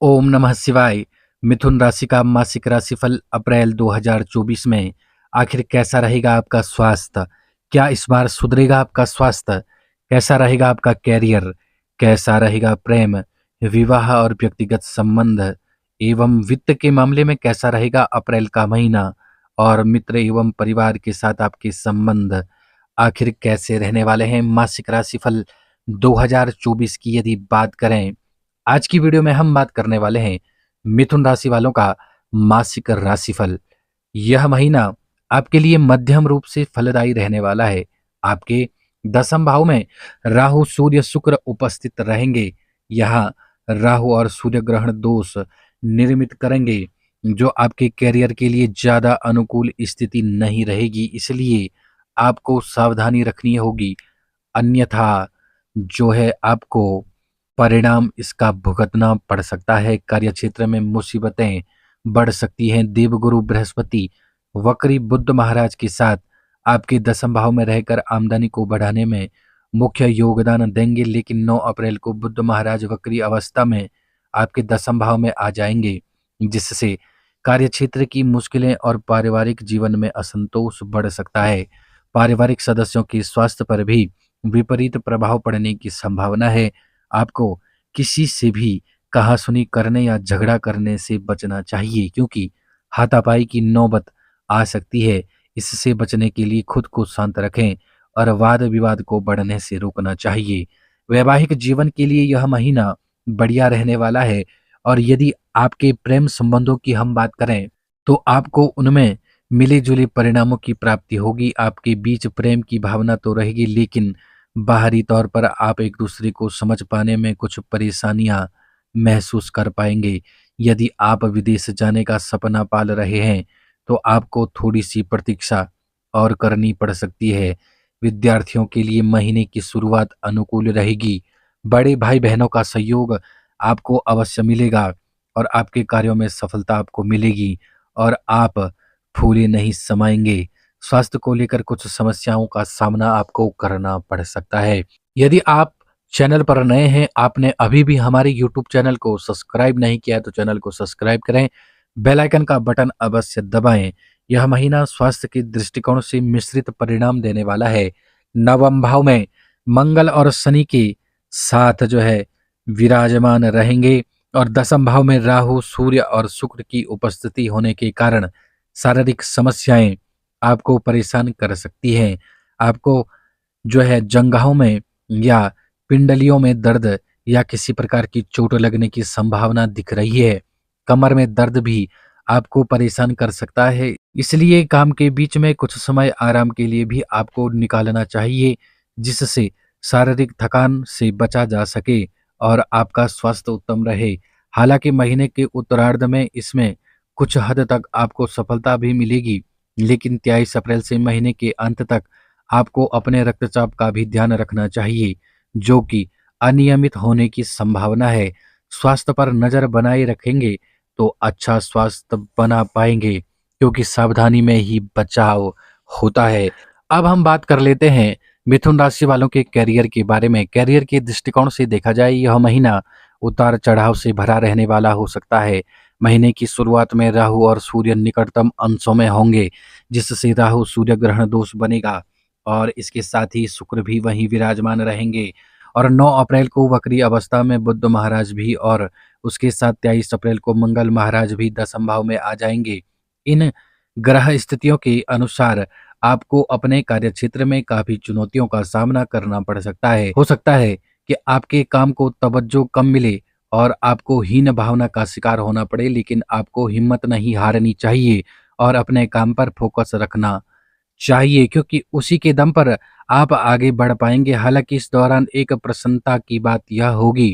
ओम नमः शिवाय। मिथुन राशि का मासिक राशिफल अप्रैल 2024 में आखिर कैसा रहेगा आपका स्वास्थ्य? क्या इस बार सुधरेगा आपका स्वास्थ्य? कैसा रहेगा आपका कैरियर? कैसा रहेगा प्रेम, विवाह और व्यक्तिगत संबंध एवं वित्त के मामले में कैसा रहेगा अप्रैल का महीना? और मित्र एवं परिवार के साथ आपके संबंध आखिर कैसे रहने वाले हैं? मासिक राशिफल 2024 की यदि बात करें, आज की वीडियो में हम बात करने वाले हैं मिथुन राशि वालों का मासिक राशिफल। यह महीना आपके लिए मध्यम रूप से फलदायी रहने वाला है। आपके दसम भाव में राहु सूर्य शुक्र उपस्थित रहेंगे। यहाँ राहु और सूर्य ग्रहण दोष निर्मित करेंगे, जो आपके कैरियर के लिए ज्यादा अनुकूल स्थिति नहीं रहेगी, इसलिए आपको सावधानी रखनी होगी। अन्यथा जो है आपको परिणाम इसका भुगतना पड़ सकता है। कार्यक्षेत्र में मुसीबतें बढ़ सकती हैं। देवगुरु बृहस्पति वक्री बुध महाराज के साथ आपके दसम भाव में रहकर आमदनी को बढ़ाने में मुख्य योगदान देंगे, लेकिन 9 अप्रैल को बुध महाराज वक्री अवस्था में आपके दसम भाव में आ जाएंगे, जिससे कार्यक्षेत्र की मुश्किलें और पारिवारिक जीवन में असंतोष बढ़ सकता है। पारिवारिक सदस्यों के स्वास्थ्य पर भी विपरीत प्रभाव पड़ने की संभावना है। आपको किसी से भी कहासुनी करने या झगड़ा करने से बचना चाहिए, क्योंकि हाथापाई की नौबत आ सकती है। इससे बचने के लिए खुद को शांत रखें और वाद विवाद को बढ़ने से रोकना चाहिए। वैवाहिक जीवन के लिए यह महीना बढ़िया रहने वाला है, और यदि आपके प्रेम संबंधों की हम बात करें तो आपको उनमें मिले जुले परिणामों की प्राप्ति होगी। आपके बीच प्रेम की भावना तो रहेगी, लेकिन बाहरी तौर पर आप एक दूसरे को समझ पाने में कुछ परेशानियां महसूस कर पाएंगे। यदि आप विदेश जाने का सपना पाल रहे हैं तो आपको थोड़ी सी प्रतीक्षा और करनी पड़ सकती है। विद्यार्थियों के लिए महीने की शुरुआत अनुकूल रहेगी। बड़े भाई बहनों का सहयोग आपको अवश्य मिलेगा और आपके कार्यों में सफलता आपको मिलेगी और आप फूले नहीं समाएंगे। स्वास्थ्य को लेकर कुछ समस्याओं का सामना आपको करना पड़ सकता है। यदि आप चैनल पर नए हैं, आपने अभी भी हमारे यूट्यूब चैनल को सब्सक्राइब नहीं किया है, तो चैनल को सब्सक्राइब करें, बेल आइकन का बटन अवश्य दबाएं। यह महीना स्वास्थ्य के दृष्टिकोण से मिश्रित परिणाम देने वाला है। नवम भाव में मंगल और शनि के साथ जो है विराजमान रहेंगे, और दसम भाव में राहु सूर्य और शुक्र की उपस्थिति होने के कारण शारीरिक समस्याएं आपको परेशान कर सकती हैं। आपको जो है जंघाओं में या पिंडलियों में दर्द या किसी प्रकार की चोट लगने की संभावना दिख रही है। कमर में दर्द भी आपको परेशान कर सकता है, इसलिए काम के बीच में कुछ समय आराम के लिए भी आपको निकालना चाहिए, जिससे शारीरिक थकान से बचा जा सके और आपका स्वास्थ्य उत्तम रहे। हालांकि महीने के उत्तरार्ध में इसमें कुछ हद तक आपको सफलता भी मिलेगी, लेकिन 23 अप्रैल से महीने के अंत तक आपको अपने रक्तचाप का भी ध्यान रखना चाहिए, जो कि अनियमित होने की संभावना है। स्वास्थ्य पर नजर बनाए रखेंगे तो अच्छा स्वास्थ्य बना पाएंगे, क्योंकि सावधानी में ही बचाव होता है। अब हम बात कर लेते हैं मिथुन राशि वालों के कैरियर के बारे में। कैरियर के दृष्टिकोण से देखा जाए, यह महीना उतार चढ़ाव से भरा रहने वाला हो सकता है। महीने की शुरुआत में राहु और सूर्य निकटतम अंशों में होंगे, जिससे राहु सूर्य ग्रहण दोष बनेगा, और इसके साथ ही शुक्र भी वहीं विराजमान रहेंगे। और 9 अप्रैल को वक्री अवस्था में बुध महाराज भी, और उसके साथ 23 अप्रैल को मंगल महाराज भी दसम भाव में आ जाएंगे। इन ग्रह स्थितियों के अनुसार आपको अपने कार्यक्षेत्र में काफी चुनौतियों का सामना करना पड़ सकता है। हो सकता है कि आपके काम को तवज्जो कम मिले और आपको हीन भावना का शिकार होना पड़े, लेकिन आपको हिम्मत नहीं हारनी चाहिए और अपने काम पर फोकस रखना चाहिए, क्योंकि उसी के दम पर आप आगे बढ़ पाएंगे। हालांकि इस दौरान एक प्रसन्नता की बात यह होगी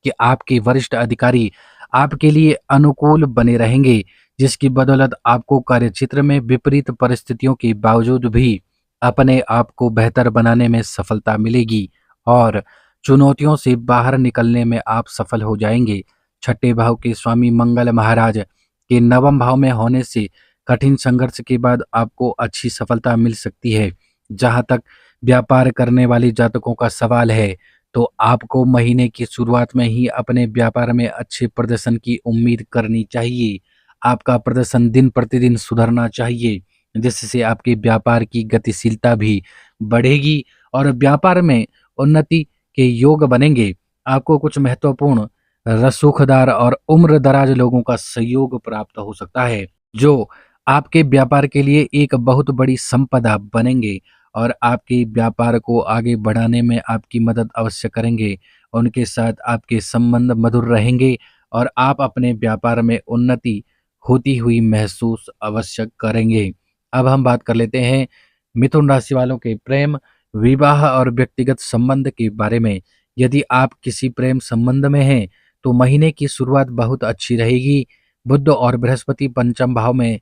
कि आपके वरिष्ठ अधिकारी आपके लिए अनुकूल बने रहेंगे, जिसकी बदौलत आपको कार्यक्षेत्र में विपरीत परिस्थितियों के बावजूद भी अपने आप को बेहतर बनाने में सफलता मिलेगी और चुनौतियों से बाहर निकलने में आप सफल हो जाएंगे। छठे भाव के स्वामी मंगल महाराज के नवम भाव में होने से कठिन संघर्ष के बाद आपको अच्छी सफलता मिल सकती है। जहां तक व्यापार करने वाले जातकों का सवाल है, तो आपको महीने की शुरुआत में ही अपने व्यापार में अच्छे प्रदर्शन की उम्मीद करनी चाहिए। आपका प्रदर्शन दिन प्रतिदिन सुधरना चाहिए, जिससे आपके व्यापार की गतिशीलता भी बढ़ेगी और व्यापार में उन्नति के योग बनेंगे। आपको कुछ महत्वपूर्ण रसूखदार और उम्र-दराज लोगों का सहयोग प्राप्त हो सकता है, जो आपके व्यापार के लिए एक बहुत बड़ी संपदा बनेंगे और आपके व्यापार को आगे बढ़ाने में आपकी मदद अवश्य करेंगे। उनके साथ आपके संबंध मधुर रहेंगे और आप अपने व्यापार में उन्नति होती हुई महसूस अवश्य करेंगे। अब हम बात कर लेते हैं मिथुन राशि वालों के प्रेम, विवाह और व्यक्तिगत संबंध के बारे में। यदि आप किसी प्रेम संबंध में हैं, तो महीने की शुरुआत बहुत अच्छी रहेगी। बुध और बृहस्पति पंचम भाव में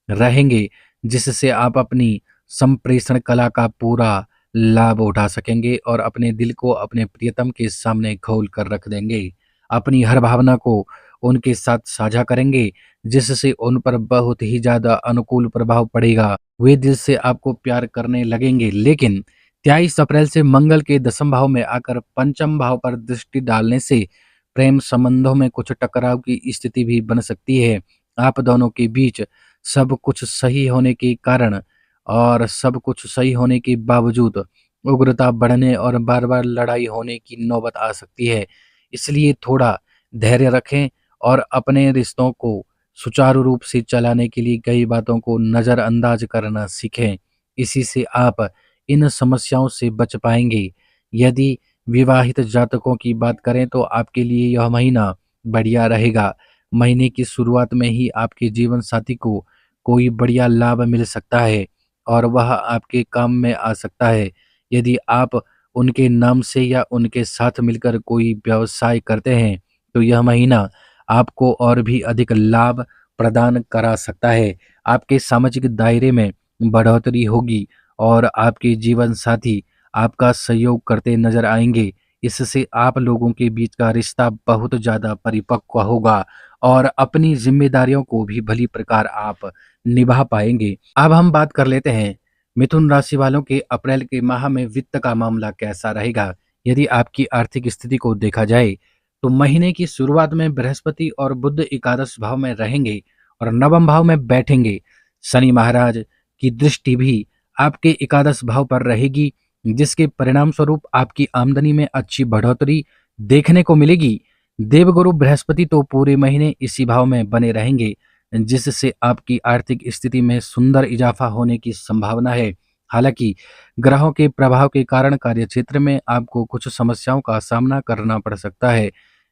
रहेंगे, जिससे आप अपनी संप्रेषण कला का पूरा लाभ उठा सकेंगे और अपने दिल को अपने प्रियतम के सामने खोल कर रख देंगे। अपनी हर भावना को उनके साथ साझा करेंगे, जिससे उन पर बहुत ही ज़्यादा अनुकूल प्रभाव पड़ेगा। वे दिल से आपको प्यार करने लगेंगे, लेकिन 23 अप्रैल से मंगल के दसम भाव में आकर पंचम भाव पर दृष्टि डालने से प्रेम संबंधों में कुछ टकराव की स्थिति भी बन सकती है। आप दोनों के बीच सब कुछ सही होने के कारण और सब कुछ सही होने के बावजूद उग्रता बढ़ने और बार-बार लड़ाई होने की नौबत आ सकती है। इसलिए थोड़ा धैर्य रखें और अपने रिश्तों को सुचारू रूप से चलाने के लिए कई बातों को नज़रअंदाज करना सीखें। इसी से आप इन समस्याओं से बच पाएँगे। यदि विवाहित जातकों की बात करें तो आपके लिए यह महीना बढ़िया रहेगा। महीने की शुरुआत में ही आपके जीवन साथी को कोई बढ़िया लाभ मिल सकता है और वह आपके काम में आ सकता है। यदि आप उनके नाम से या उनके साथ मिलकर कोई व्यवसाय करते हैं, तो यह महीना आपको और भी अधिक लाभ प्रदान करा सकता है। आपके सामाजिक दायरे में बढ़ोतरी होगी और आपके जीवन साथी आपका सहयोग करते नजर आएंगे। इससे आप लोगों के बीच का रिश्ता बहुत ज़्यादा परिपक्व होगा और अपनी जिम्मेदारियों को भी भली प्रकार आप निभा पाएंगे। अब हम बात कर लेते हैं मिथुन राशि वालों के अप्रैल के माह में वित्त का मामला कैसा रहेगा। यदि आपकी आर्थिक स्थिति को देखा जाए, तो महीने की शुरुआत में बृहस्पति और बुध एकादश भाव में रहेंगे और नवम भाव में बैठेंगे। शनि महाराज की दृष्टि भी आपके एकादश भाव पर रहेगी, जिसके परिणाम स्वरूप आपकी आमदनी में अच्छी बढ़ोतरी देखने को मिलेगी। देवगुरु बृहस्पति तो पूरे महीने इसी भाव में बने रहेंगे, जिससे आपकी आर्थिक स्थिति में सुंदर इजाफा होने की संभावना है। हालांकि ग्रहों के प्रभाव के कारण कार्यक्षेत्र में आपको कुछ समस्याओं का सामना करना पड़ सकता है,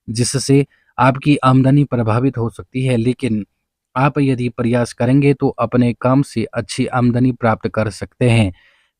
जिससे आपकी आमदनी प्रभावित हो सकती है, लेकिन आप यदि प्रयास करेंगे तो अपने काम से अच्छी आमदनी प्राप्त कर सकते हैं।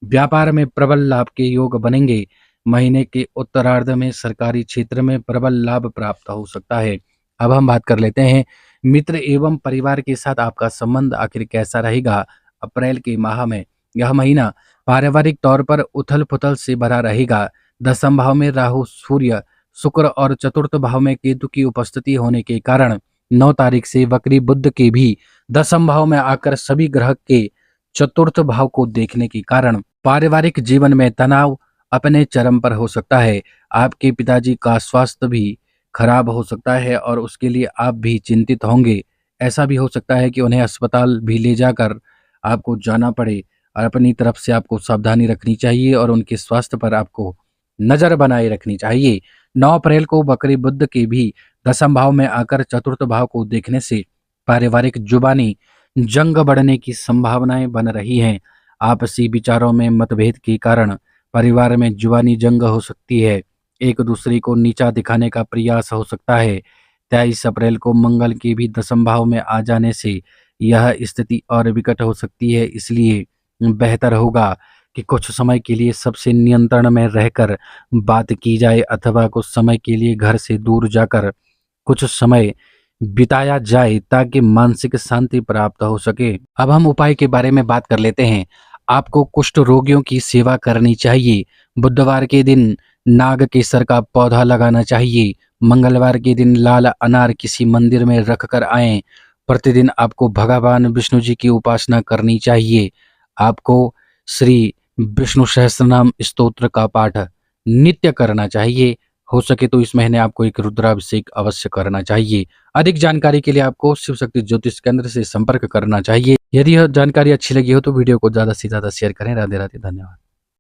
व्यापार में प्रबल लाभ के योग बनेंगे। महीने के उत्तरार्ध में सरकारी क्षेत्र में प्रबल लाभ प्राप्त हो सकता है। अब हम बात कर लेते हैं मित्र एवं परिवार के साथ आपका संबंध आखिर कैसा रहेगा अप्रैल के माह में। यह महीना पारिवारिक तौर पर उथल पुथल से भरा रहेगा। दसम भाव में राहु, सूर्य, शुक्र और चतुर्थ भाव में केतु की उपस्थिति होने के कारण 9 तारीख से वक्री बुध के भी दसम भाव में आकर सभी ग्रह के चतुर्थ भाव को देखने के कारण पारिवारिक जीवन में तनाव अपने चरम पर हो सकता है। आपके पिताजी का स्वास्थ्य भी खराब हो सकता है और उसके लिए आप भी चिंतित होंगे। ऐसा भी हो सकता है कि उन्हें अस्पताल भी ले जाकर आपको जाना पड़े और अपनी तरफ से आपको सावधानी रखनी चाहिए और उनके स्वास्थ्य पर आपको नज़र बनाए रखनी चाहिए। 9 अप्रैल को वक्री बुध के भी दसम भाव में आकर चतुर्थ भाव को देखने से पारिवारिक जुबानी जंग बढ़ने की संभावनाएं बन रही हैं। आपसी विचारों में मतभेद के कारण परिवार में जुबानी जंग हो सकती है। एक दूसरे को नीचा दिखाने का प्रयास हो सकता है। 23 अप्रैल को मंगल के भी दसम भाव में आ जाने से यह स्थिति और विकट हो सकती है। इसलिए बेहतर होगा कि कुछ समय के लिए सबसे नियंत्रण में रहकर बात की जाए अथवा कुछ समय के लिए घर से दूर जाकर कुछ समय बिताया जाए ताकि मानसिक शांति प्राप्त हो सके। अब हम उपाय के बारे में बात कर लेते हैं। आपको कुष्ठ रोगियों की सेवा करनी चाहिए। बुधवार के दिन नाग केसर का पौधा लगाना चाहिए। मंगलवार के दिन लाल अनार किसी मंदिर में रखकर आएं। प्रतिदिन आपको भगवान विष्णु जी की उपासना करनी चाहिए। आपको श्री विष्णु सहस्त्रनाम स्तोत्र का पाठ नित्य करना चाहिए। हो सके तो इस महीने आपको एक रुद्राभिषेक अवश्य करना चाहिए। अधिक जानकारी के लिए आपको शिव शक्ति ज्योतिष केंद्र से संपर्क करना चाहिए। यदि यह जानकारी अच्छी लगी हो तो वीडियो को ज़्यादा से ज़्यादा शेयर करें। राधे राधे, धन्यवाद।